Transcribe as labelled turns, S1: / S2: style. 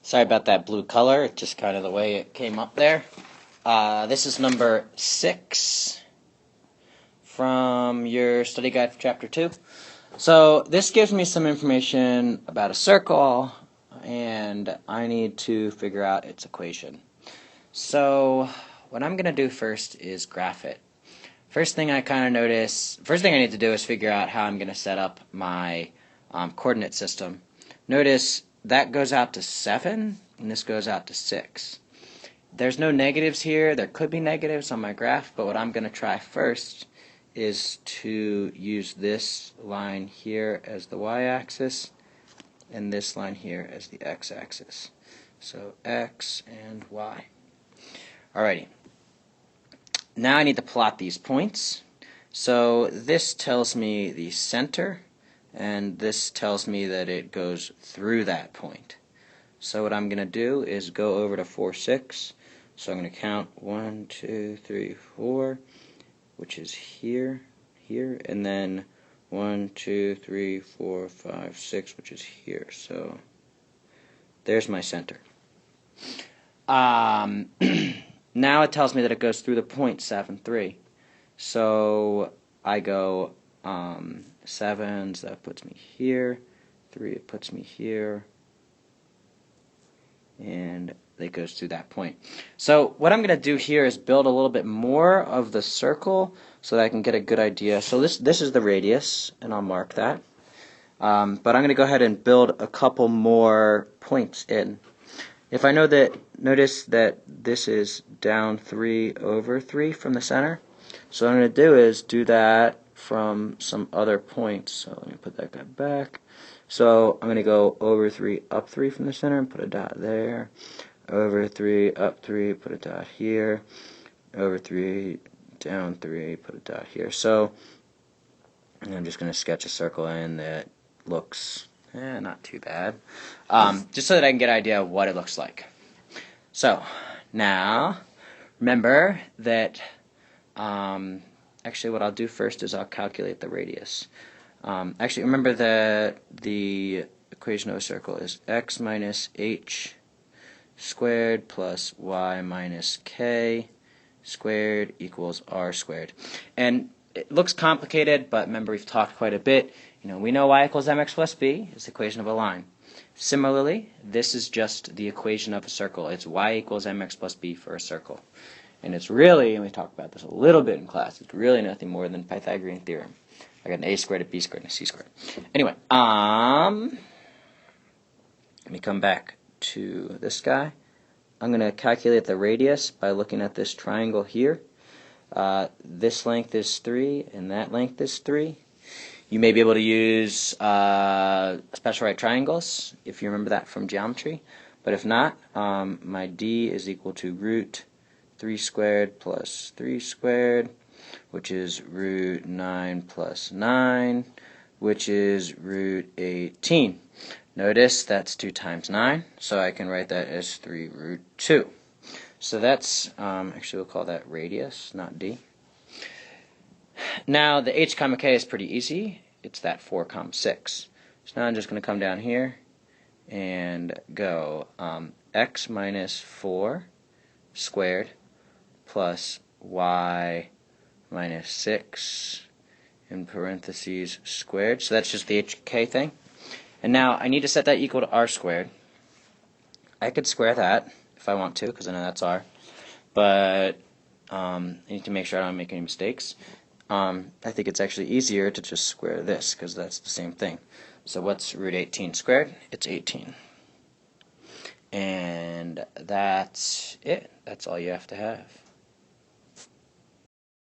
S1: Sorry about that blue color, it's just kind of the way it came up there. This is number 6 from your study guide for chapter 2. So this gives me some information about a circle, and I need to figure out its equation. So what I'm going to do first is graph it. First thing I need to do is figure out how I'm going to set up my coordinate system. Notice that goes out to 7, and this goes out to 6. There's no negatives here. There could be negatives on my graph, but what I'm going to try first is to use this line here as the y-axis and this line here as the x-axis. So x and y. Alrighty. Now I need to plot these points. So this tells me the center, and this tells me that it goes through that point. So what I'm going to do is go over to 4, 6. So I'm going to count 1, 2, 3, 4, which is here, and then 1, 2, 3, 4, 5, 6, which is here. So there's my center. Now it tells me that it goes through the point 7, 3. So I go 7, so that puts me here, 3, it puts me here, and it goes through that point. So what I'm going to do here is build a little bit more of the circle so that I can get a good idea. So this is the radius, and I'll mark that. But I'm going to go ahead and build a couple more points in. If I know that, notice that this is down 3 over 3 from the center. So what I'm going to do is do that from some other points. So let me put that guy back. So I'm going to go over 3, up 3 from the center and put a dot there. Over 3, up 3, put a dot here. Over 3, down 3, put a dot here. So I'm just going to sketch a circle in that looks not too bad. Just so that I can get an idea of what it looks like. So now remember that actually what I'll do first is I'll calculate the radius. Actually remember that the equation of a circle is x minus h squared plus y minus k squared equals r squared. And it looks complicated, but remember we've talked quite a bit. We know y equals mx plus b is the equation of a line. Similarly, this is just the equation of a circle. It's y equals mx plus b for a circle. And it's really, and we talked about this a little bit in class, it's really nothing more than Pythagorean theorem. I got an a squared, a b squared, and a c squared. Anyway, let me come back to this guy. I'm going to calculate the radius by looking at this triangle here. This length is 3, and that length is 3. You may be able to use special right triangles, if you remember that from geometry. But if not, my d is equal to root 3 squared plus 3 squared, which is root 9 plus 9, which is root 18. Notice that's 2 times 9, so I can write that as 3 root 2. So that's, actually we'll call that radius, not d. Now the h comma k is pretty easy. It's that 4 comma 6. So now I'm just going to come down here and go x minus 4 squared plus y minus 6 in parentheses squared. So that's just the hk thing. And now I need to set that equal to r squared. I could square that if I want to, because I know that's r. But I need to make sure I don't make any mistakes. I think it's actually easier to just square this, because that's the same thing. So what's root 18 squared? It's 18. And that's it. That's all you have to have.